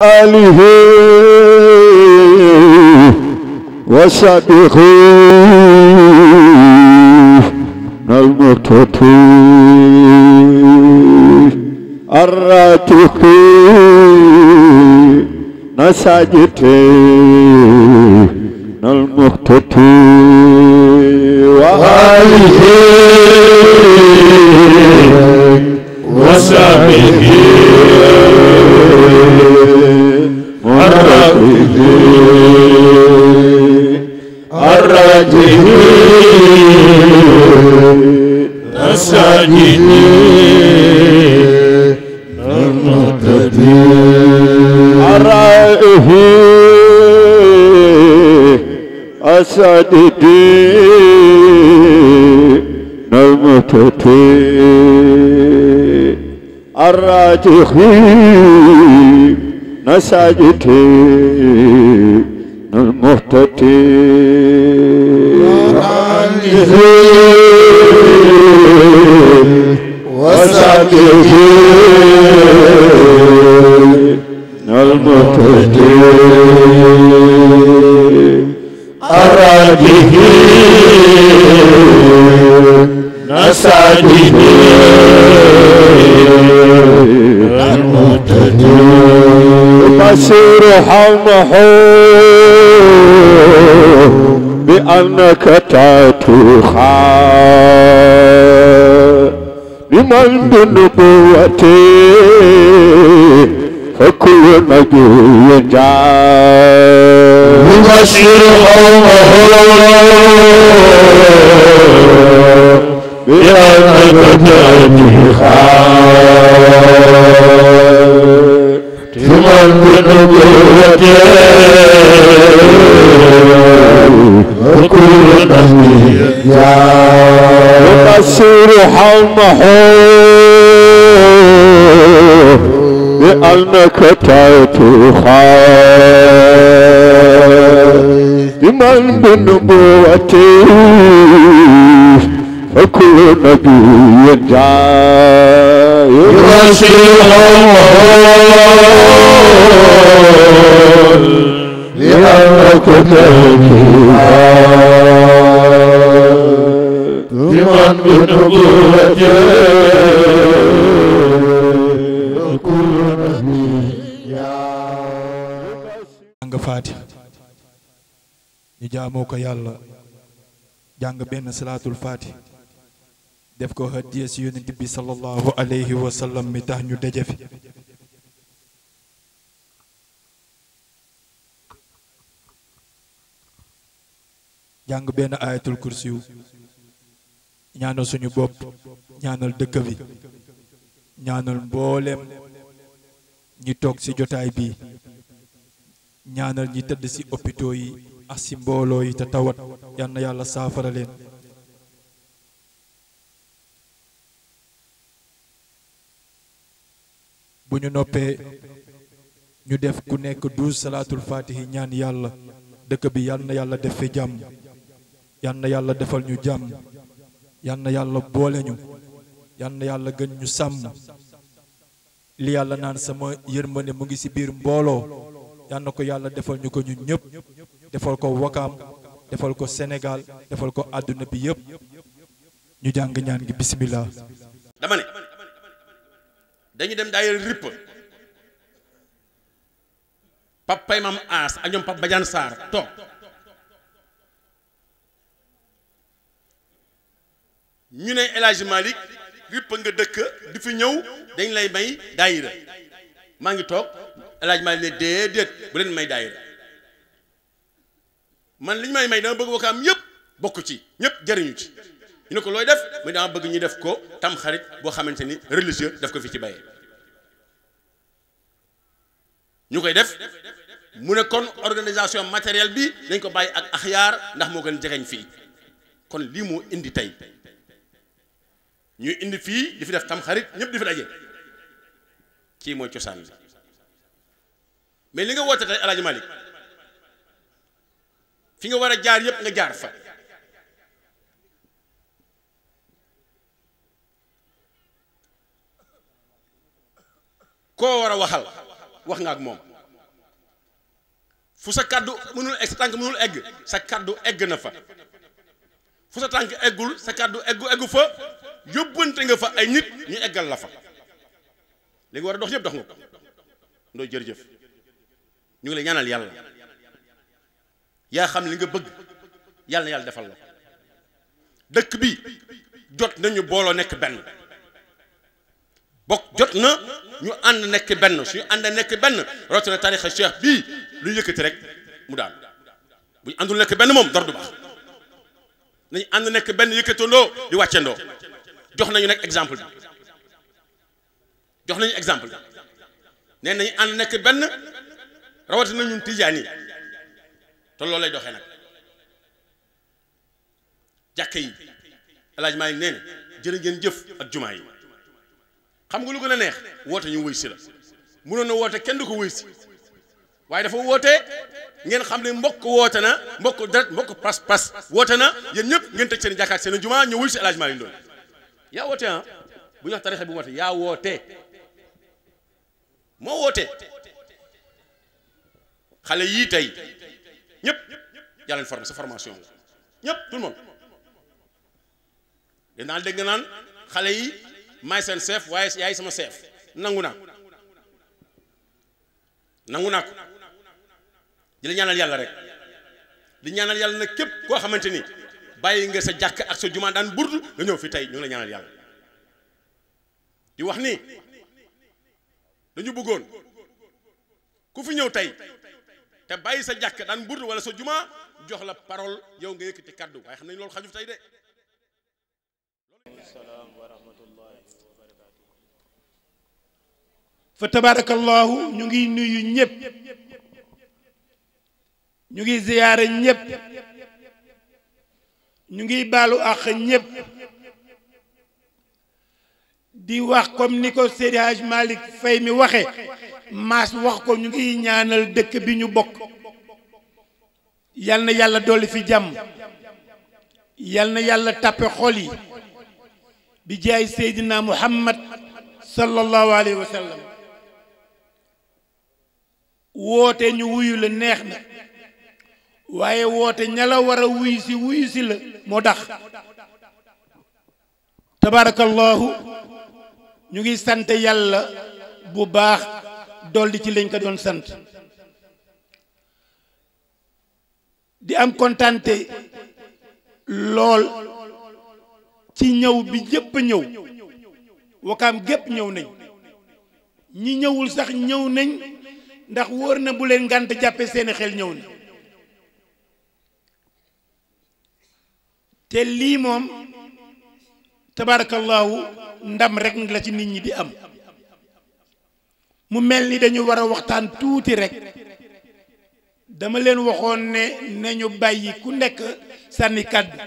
آله وصحبه المقتدين الراتقين ساجدين المقتدين وآله وصحبه الراجحين الساجدين المهتدين الرائحين الساجدين المهتدين الراجحين الساجدين المهتدين والسابقين المهتدين الراجحين الساجدين المهتدين بصير حمه بأنك تتخا لمن بنبوته فكل نبي جاء ببشر قومه بأنك تتخا لمن بنبوته وكل نبي يبشر حمه بأنك تتخا لمن بنبوته فكل نبي جاء يبشر حمه لأنك تتخا لمن بنبوته وكل نبي jàng faati ñu jaamoo ko yàlla jàng benn salaatul faati def ko hadiya si yonent bi sallallahu alayhi wa sallam mi tax ñu daje fi jàng benn ayatul kursiw ñaanal suñu bopp ñaanal dëkk bi ñaanal mboolem ñi toog ci jotaay bi ñaanal ñi tëdd ci hôpitaux yi ak ci mbooloo yi te tawat yal na yàlla saafara leen bu ñu noppee ñu def ku nekk 12 salaatul faatihi ñaan yàlla dëkk bi yal na yàlla def fi jàmm yal na yàlla defal ñu jàmm yal na yàlla boole ñu yal na yàlla gën ñu sàmm li yàlla naan sama yërmande mu ngi ci biir mbooloo yal na ko yàlla defal ñu ko ñun ñëpp defal ko Wakaam defal ko Sénégal defal ko àdduna bi yëpp ñu jàng ñaan gi bismillah dama ne dañu dem daayira ripp papay mam aas ak ñoom pap Badiane Sarr toog ñu ne El Hadji Malick ripp nga dëkk di fi ñëw dañ lay may daayira maa ngi toog El Hadji Malick ne déedéet bu leen may daayira man li ñu may dama bëgg Wakaam yëpp bokk ci ñëpp jariñu ci ñu ne ko looy def mais dama bëgg ñu def ko tam xarit boo xamante ni religieux daf ko fi ci bayee ñu koy def mu ne kon organisation matérielle bi dañ ko bàyyi ak axyaar ndax moo gën jegeñ fii kon lii moo indi tey ñuy indi fii di fi def tam xarit ñëpp di fi daje kii mooy cosaan bi mais li nga woote tey El Hadji Malick fi nga war a jaar yëpp nga jaar fa koo war a waxal wax nga ak moom fu sa kaddu mënul egg sa tànk mënul egg sa kaddu egg na fa fu sa tànk eggul sa kaddu eggu fa yóbbante nga fa ay nit ñu eggal la fa li nga war a dox yëpp dox nga ko ndooy jërëjëf ñu ngi lay ñaanal yàlla yaa xam li nga bëgg yàlla na yàlla defal la dëkk bi jot nañu booloo nekk benn bokk jot na ñu ànd nekk benn suñu ànd nekk benn rawatina tarixa cheikh bii lu yëkkati rek mu daal bu ñu àndul nekk benn moom dara du baax nañu ànd nekk benn yëkkatandoo di wàccandoo jox nañu nag exemple bi jox nañu exemple bi nee nañu ànd nekk benn rawatina ñun tijaan yi te loolu lay doxee nag jàkka yi El Hadj Malick nee na jërë ngeen jëf ak jumaa yi xam nga lu gën a neex woote ñu wëy si la mënoon na woote kenn du ko wëy si waaye dafa woote ngeen xam ne mbokk woote na mbokk deret mbokk pas woote na yéen ñëpp ngeen tëj seen jàkkaat seen jumaa ñu wëy si El Hadj Malick Ndoye yaa woote ah bu ñu wax tarixa bi woote yaa woote moo woote xale yii tey ñëpp yaa leen formé sa formation la ñëpp tout le monde dinaa dégg naan xale yi maay seen chef waaye yaay sama chef nangu naa ko di la ñaanal yàlla rek di ñaanal yàlla nag képp koo xamante ni bàyyi nga sa jàkk ak sa jumaa daan burdu nga ñëw fi tey ñu ngi la ñaanal yàlla di wax ni dañu bëggoon ku fi ñëw tey te bàyyi sa jàkk daan burdu wala sa jumaa jox la parole yow nga yëkkati kaddu waaye xam nañ loolu xaju tey de. salaam wa rahmatullahi wa barakatuh. fa tabarakallahu ñu ngi nuyu ñëpp ñu ngi ziyaare ñëpp ñu ngi baalu àq ñëpp di wax comme ni ko Seydi Hadj Malick Faye mi waxe maas wax ko ñu ngi ñaanal dëkk bi ñu bokk yal na yàlla dolli fi jàmm yal na yàlla tàppe xol yi bi jaay Seydina Muhammad sallallahu alayhi wa sallam woote ñu wuyu la neex na waaye woote ña la war a wuyu si la moo tax tabarakallahu ñu ngi sant yàlla bu baax dolli ci lañ ko doon sant di am kontante lool ci ñëw bi ñëpp ñëw Wakaam gépp ñëw nañ ñi ñëwul sax ñëw nañ ndax wóor na bu leen ngànt jàppe seeni xel ñëw na te lii moom tabarakallahu ndam rek la ci nit ñi di am mu mel ni dañu war a waxtaan tuuti rek dama leen waxoon ne nañu bàyyi ku nekk sànni kàddu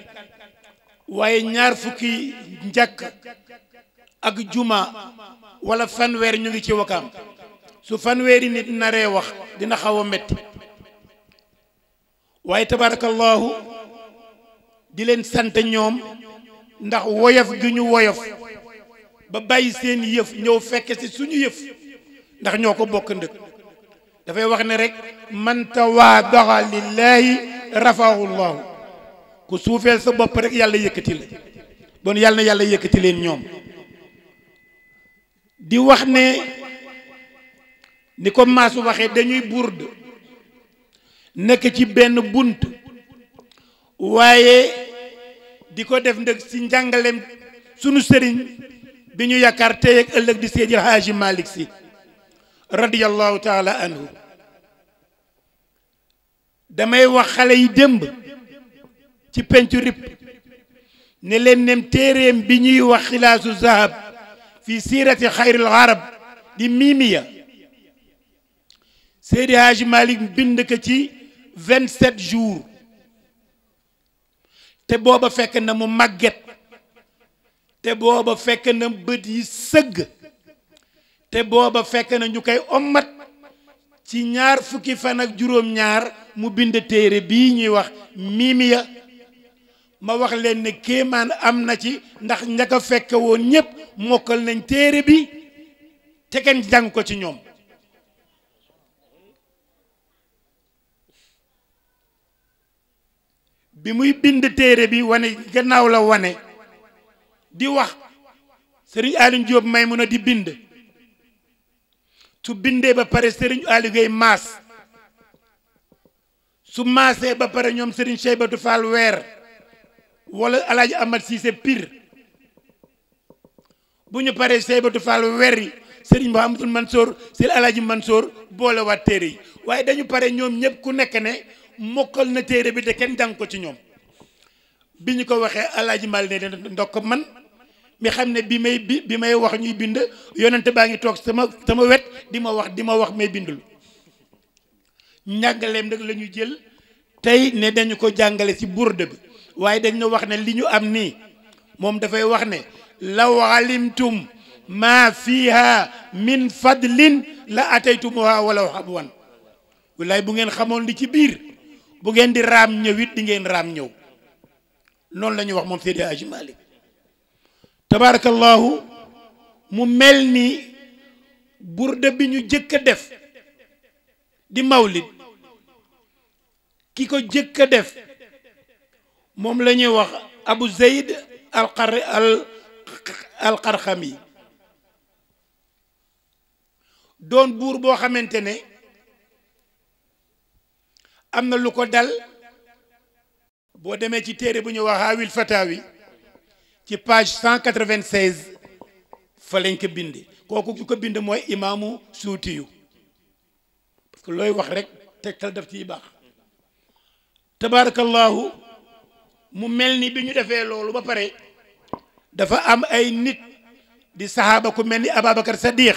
waaye ñaar fukki njàkk ak juma wala fanweer ñu ngi ci Wakaam su fanweeri nit naree wax dina xaw a metti waaye tabarakallahu di leen sant ñoom ndax woyof gi ñu woyof ba bàyyi seen yëf ñëw fekke ci suñu yëf ndax ñoo ko bokk ndëkk dafay wax ne rek man tawaadaxa lillahi rafahu llahu ku suufeel sa bopp rek yàlla yëkkati la bon yàlla na yàlla yëkkati leen ñoom di wax ne ni ko maasu waxee dañuy burd nekk ci benn bunt waaye di ko def ndëg ci njàngalem sunu sëriñ bi ñu yaakaar tey ak ëllëg di Seydi Haaji Malick Sy radiyallahu taala anhu damay wax xale yi démb ci pencu rip ne leen nem téeréem bi ñuy wax xilaasu zahab fi siirati xayril arab di miimiya Seydi Haaji Malick bind ko ci 27 jours te booba fekk na mu màgget te booba fekk na bët yi sëgg te booba fekk na ñu koy ommat ci ñaar fukki fan ak juróom-ñaar mu bind téere bii ñuy wax miimiya ma wax leen ne kéemaan am na ci ndax ña ko fekke woon ñépp mokkal nañ téere bi te kenn jàng ko ci ñoom bi muy bind téere bi wane gannaaw la wane di wax Serigne Aliou Diop may mun a di bind su bindee ba pare Serigne Aliou Gueye maas su maasee ba pare ñoom Serigne Cheybatu Fall weer wala Alaaji Amad Cissé Pire bu ñu paree Cheybatu Fall weer yi Serigne Mouhamadul Mansour Serigne Alaaji Mansour boole waat téere yi waaye dañu pare ñoom ñëpp ku nekk ne mokkal na téere bi te kenn jàng ko ci ñoom bi ñu ko waxee Alaaji Mal ne ndokk man mi xam ne bi may wax ñuy bind yonente baa ngi toog sama wet di ma wax may bindul njàngaleem nag la ñu jël tey ne dañu ko jàngale ci burde bi waaye dañu wax ne li ñu am nii moom dafay wax ne law alimtum ma fiha min fadlin la ataytumuha walaw habwan wallaay bu ngeen xamoon li ci biir bu ngeen di raam ñëwit di ngeen raam ñëw noonu la ñu wax moom Seydi Hadji Malick tabarakallahu mu mel ni burde bi ñu jëkk a def di mawlid ki ko jëkk a def moom la ñuy wax Abu Zayd al Qarxami doon buur boo xamante ne am na lu ko dal boo demee ci téere bu ñu wax Haawil Fatawi ci page 196 fa lañ ko binde kooku ku ko bind mooy imaamu Suutiyu parce que looy wax rek tegtal daf ciy baax tabarakallahu mu mel ni bi ñu defee loolu ba pare dafa am ay nit di sahaaba ku mel ni Ababacar Sadiq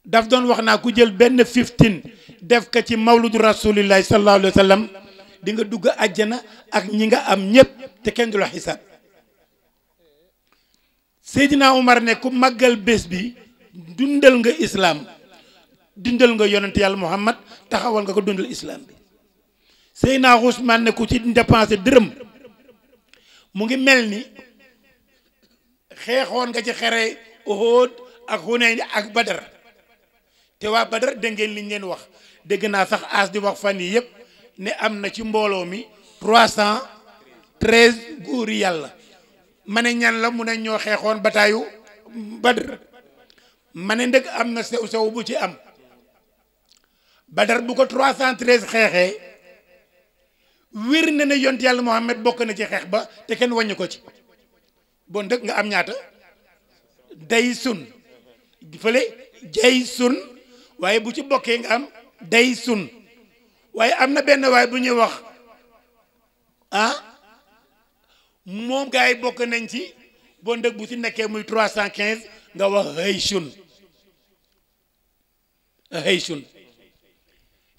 daf doon wax naa ku jël benn 15 def ko ci mawludu rasulillahi sallallahu alayhi wa sallam di nga dugg àjjana ak ñi nga am ñépp te kenn du la xisaab Seydina Omar ne ku màggal bés bi dundal nga islaam dundal nga yonent yàlla Muhammad taxawal nga ko dundal islaam bi Seydina Ousmane ne ku ci dépensé dërëm mu ngi mel ni xeexoon nga ci xare Uhud ak Hunayn ak Badar te waa Badar dégg ngeen liñ leen wax dégg naa sax as di wax fan yi yëpp ne am na ci mbooloo mi 313 góor yi yàlla ma ne ñan la mu ne ñoo xeexoon bataayu Badar ma ne ndëgg am na sew sew bu ci am Badar bu ko 313 xeexee wér na ne yont yàlla Muhammad bokk na ci xeex ba te kenn wàññi ko ci bon ndëgg nga am ñaata day sun fële jay sun waaye bu ci bokkee nga am day sun waaye am na benn waay bu ñuy wax moom gars yi bokk nañ ci bon ndëg bu ci nekkee muy 315 nga wax hëy sun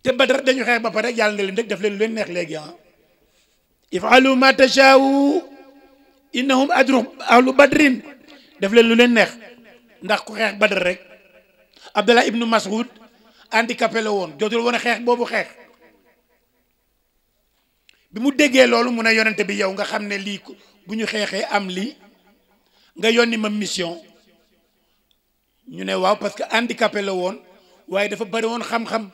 te Badar dañu xeex ba pare yàlla na leen rek def leen lu leen neex léegi ifalu ma tashaa'u innahum ahlu badrin def leen lu leen neex ndax ku xeex Badar rek Abdallah ibnu Mas'ud handicapé la woon jotul woon a xeex boobu xeex bi mu déggee loolu mun a yonente bi yow nga xam ne lii bu ñu xeexee am lii nga yónni ma mission ñu ne waaw parce que handicapé la woon waaye dafa bari woon xam-xam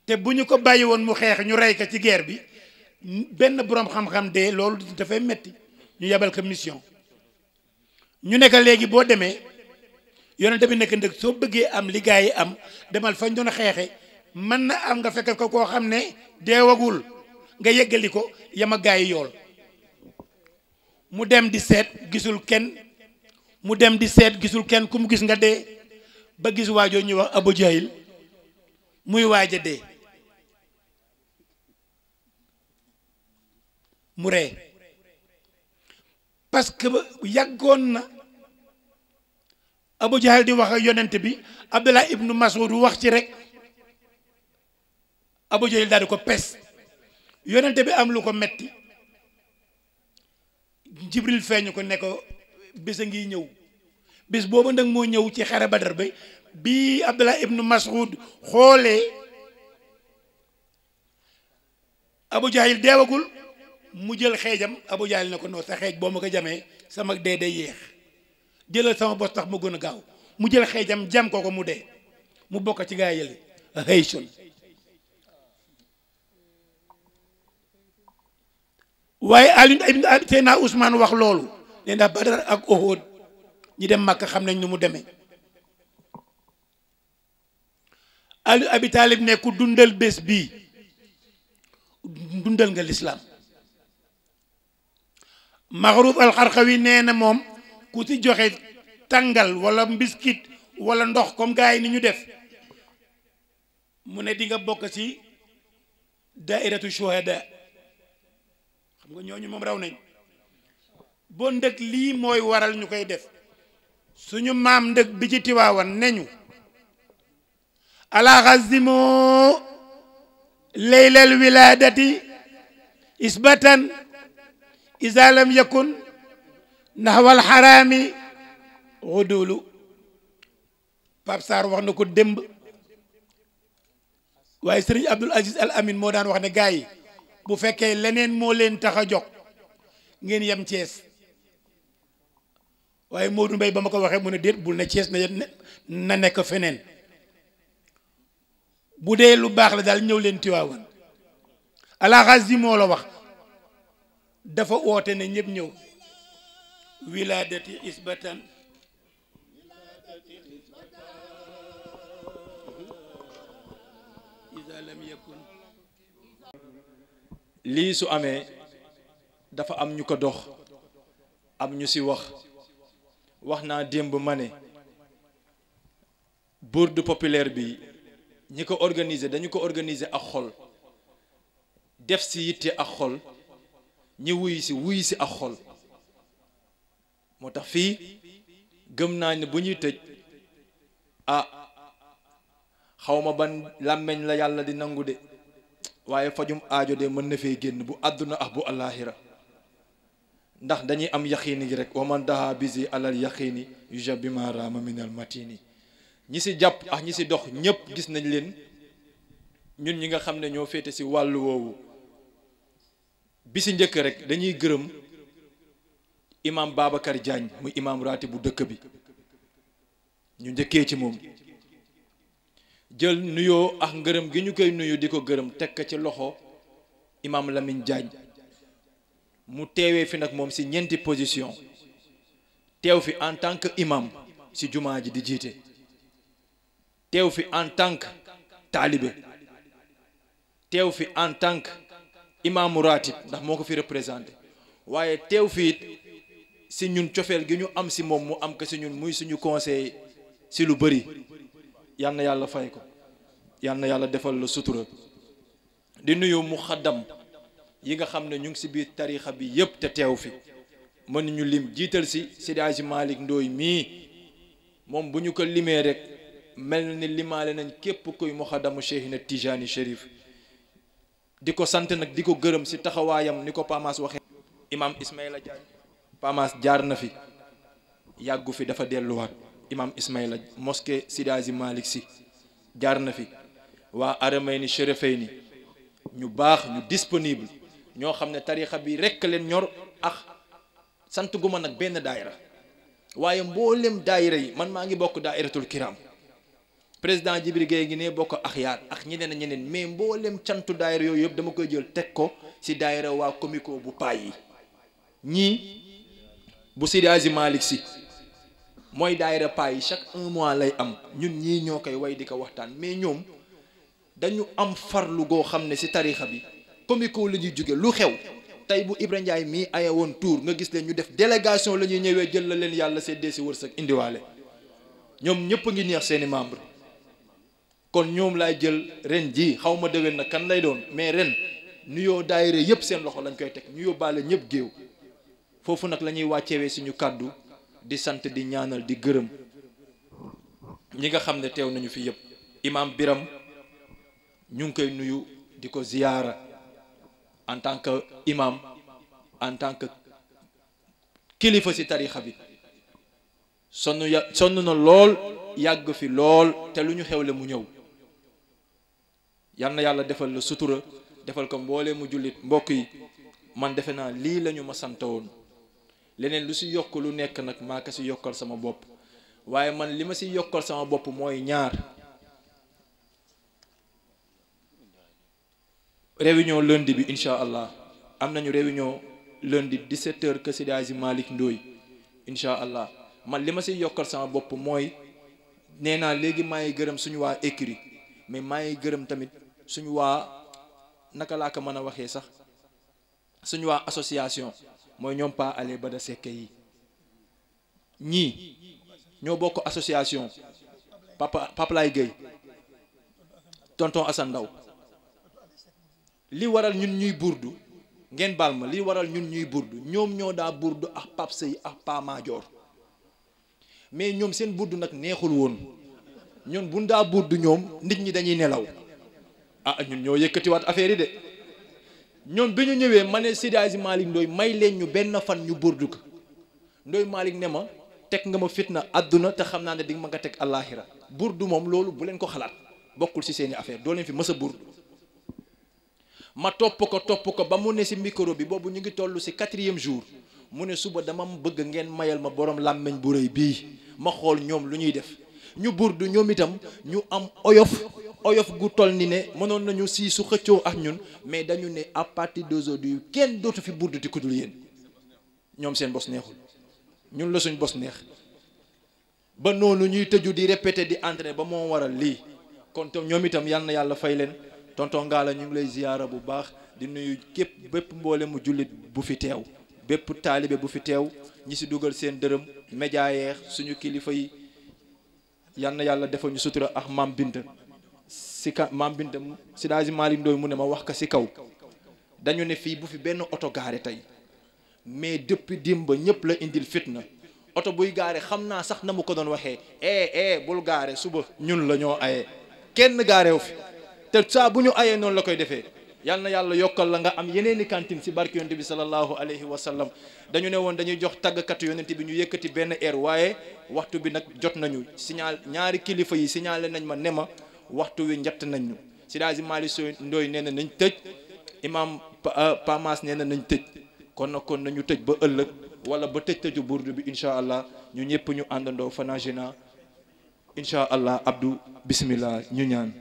te bu ñu ko bàyyi woon mu xeex ñu rey ko ci guerre bi benn boroom xam-xam de loolu dafay metti ñu yabal ko mission ñu nekk léegi boo demee yonente bi nekk ndëg soo bëggee am li gaa yi am demal fañ doon xeexe mën na am nga fekk ko koo xam ne deewagul nga yeggali ko yama gaa yi yool mu dem di seet gisul kenn mu dem di seet gisul kenn ku mu gis nga dee ba gis waajoo ñuy wax Abu Jahil muy waaja dee mu ree parce que yàggoon na Abu Jahal di wax ak yonent bi Abdullah ibnu Mas'ud wax ci rek Abu Jahal daal di ko pes yonent bi am lu ko metti Jibril feeñu ko ne ko bés a ngi ñëw bés boobu nag moo ñëw ci xare Badar bi Abdullah ibnu Mas'ud xoolee Abu Jahal deewagul mu jël xeejam Abu Jahal ne ko non sa xeej boo ma ko jamee sama dee day yéex jëlal sama bos tax mu gën a gaaw mu jël xeejam jam ko mu dee mu bokk ci gaa yële xëy sun waaye Alioune ibn Seydina Ousmane wax loolu nee na Badar ak Uhud ñi dem Makka xam nañ nu mu demee Ali Abi Talib ne ku dundal bés bii dundal nga lislaam Maxruf al-Xarxawi nee na moom ku ci joxe tàngal wala mbiskit wala ndox comme gars yi ni ñu def mu ne di nga bokk ci daairatu shuhada xam nga ñooñu moom raw nañ boo ndëg lii mooy waral ñu koy def suñu maam ndëg bi ci Tiwaawan neñu ala xazimu leylal wiladati isbatan iza lam yakun naxwal xaraami xudulu Pape Sarr wax na ko démb waaye Serigne Abdoul Aziz Al Amin moo daan wax ne gars yi bu fekkee leneen moo leen tax a jóg ngeen yem Thiès waaye Modou Mbaye ba ma ko waxee mu ne déet bul ne Thiès na nekk feneen bu dee lu baax la daal ñëw leen Tiwaawan alaxasi moo la wax dafa oote ne ñëpp ñëw wiladati isbatan iza lam yakun lii su amee dafa am ñu ko dox am ñu ci wax naa démb ma ne bourde populaire bi ñi ko organiser dañu ko organiser ak xol def ci yitte ak xol ñi wuy si ak xol moo tax fii gëm naa ne bu ñuy tëj xawma ban làmmeñ la yàlla di nangu de waaye fajum aajo de mën na fee génn bu àdduna ak bu àllaaxira ndax dañuy am yaqiini gi rek waman daha bisi alal yaqiini yuja bi ma raama minal matini ñi ci jàpp ak ñi ci dox ñépp gis nañ leen ñun ñi nga xam ne ñoo féete ci wàllu woowu bi ci njëkk rek dañuy gërëm imam Babacar Diagne muy imam raati bu dëkk bi ñu njëkkee ci moom jël nuyoo ak ngërëm gi ñu koy nuyu di ko gërëm tekk ci loxo imam Lamine Diagne mu teewee fi nag moom ci ñeenti position teew fi en tant que imam ci jumaa ji di jiite teew fi en tant que taalibe teew fi en tant que imaamu ratib ndax moo ko fi représenté waaye teew fi it ci ñun cofeel gi ñu am ci moom mu am ko ci ñun muy suñu conseil ci lu bëri yal na yàlla fay ko yal na yàlla defal la sutura di nuyu muxaddam yi nga xam ne ñu ngi ci biir tariixa bi yépp te teew fi mën ñu lim jiital ci Seydi Hadji Malick Ndoye mii moom bu ñu ko limee rek mel ni limaale nañ képp kuy muxaddamu Cheikhina Tijani Chérif di ko sant nag di ko gërëm ci taxawaayam ni ko Pamas waxee imam Ismaïla Diagne Pamas jaar na fi yàggu fi dafa delluwaat imam Ismaïla mosquée Seydi Hadji Malick Sy jaar na fi waa Aramayni Chérifayni ñu baax ñu disponible ñoo xam ne tariixa bi rekk leen ñor ak sant gu ma nag benn daayira waaye mboolem daayira yi man maa ngi bokk daayiratul kiram président Jibril Gueye ngi ne bokk axyaar ak ñeneen mais mboolem cantu daayira yooyu yëpp dama koy jël teg ko ci daayira waa comico bu paay yi ñii bu Seydi Hadji Malick Sy mooy daayira paay yi chaque 1 mois lay am ñun ñii ñoo koy way di ko waxtaan mais ñoom dañu am farlu goo xam ne ci tariixa bi comico la ñuy jóge lu xew tey bu Ibra Ndiaye mii aye woon tour nga gis leen ñu def délégation la ñuy ñëwee jël la leen yàlla seddee ci wërsëg indiwaale ñoom ñëpp a ngi neex seeni membre kon ñoom laay jël ren ji xaw ma déwén na kan lay doon mais ren nuyoo daayira yëpp seen loxo lañ koy teg ñu yóbbaale ñëpp géew foofu nag la ñuy wàccewee suñu kàddu di sant di ñaanal di gërëm ñi nga xam ne teew nañu fi yëpp imam Biram ñu ngi koy nuyu di ko ziyaara en tant que imam en tant que kilifa ci tariixa bi sonn na lool yàgg fi lool te lu ñu xewle mu ñëw yal na yàlla defal la sutura defal ko mboolee mu jullit mbokk yi man defe naa lii la ñu ma sant woon leneen lu ci yokk lu nekk nag maa ko ci yokkal sama bopp waaye man li ma ci yokkal sama bopp mooy ñaar réunion lundi bi incha allah am nañu réunion lundi 17h kër Seydi Hadji Malick Ndoye incha allah man li ma si yokkal sama bopp mooy nee naa léegi maa ngi gërëm suñu waa écurie mais maa ngi gërëm tamit suñu waa naka laa ko mën a waxee sax suñu waa association mooy ñoom Pa ale Bada Seck yi ñii ñoo bokk association Papa Lay Gueye tonton Assane Ndaw li waral ñun ñuy burdu ngeen baal ma li waral ñun ñuy burdu ñoom ñoo daa burdu ak Pape Sey ak Pa Madior mais ñoom seen burdu nag neexul woon ñun buñ daa burdu ñoom nit ñi dañuy nelaw ñun ñoo yëkkatiwaat affaire yi de ñoom bi ñu ñëwee ma ne Seydi Hadji Malick Ndoye may leen ñu benn fan ñu burdu ko Ndoye Malick ne ma teg nga ma fitna àdduna te xam naa ne di nga ma nga teg àllaaxira burdu moom loolu bu leen ko xalaat bokkul ci seeni affaire doo leen fi mës a burdu ma topp ko ba mu ne ci micro bi boobu ñu ngi toll ci 4e jour mu ne suba dama bëgg ngeen mayal ma borom làmmeñ bu rëy bii ma xool ñoom lu ñuy def ñu burdu ñoom itam ñu am oyof gu toll ni ne mënoon nañu si su xëccoo ak ñun mais dañu ne à partir d'aujourd'hui kenn dootu fi burdu ti kudul yéen ñoom seen bos neexul ñun la suñ bos neex ba noonu ñuy tëju di répéter di entraîner ba moo waral lii kon ñoom itam yal na yàlla fay leen tonton Ngalla ñu ngi lay ziyaara bu baax di nuyu képp bépp mboole mu jullit bu fi teew bépp taalibe bu fi teew ñi si dugal seen dërëm média yeex suñu kilifa yi yal na yàlla defal ñu sutura ak maam Binta maam Binta Seydi Hadji Malick Ndoye mu ne ma wax ko si kaw dañu ne fii bu fi benn oto gaare tey mais depuis dimba ñëpp la indil fitna oto buy gaare xam naa sax na mu ko doon waxee bul gaare suba ñun la ñoo aye kenn gaareew fi te saa bu ñu ayee noonu la koy defee yal na yàlla yokkal la nga am yeneeni cantine si barke yonent bi sallallahu alayhi wa sallam dañu ne woon dañuy jox tàggkatu yonent bi ñu yëkkati benn air waaye waxtu bi nag jot nañu signal ñaari kilifa yi signalé nañ ma ne ma waxtu wi njett nañ ñu Seydi Hadji Malick Ndoye nee na nañ tëj imam Pamas nee na nañ tëj kon nañu tëj ba ëllëg wala ba tëju burdu bi incha allah ñu ñëpp ñu àndandoo fanagena incha allah Abdou bismillah ñu ñaan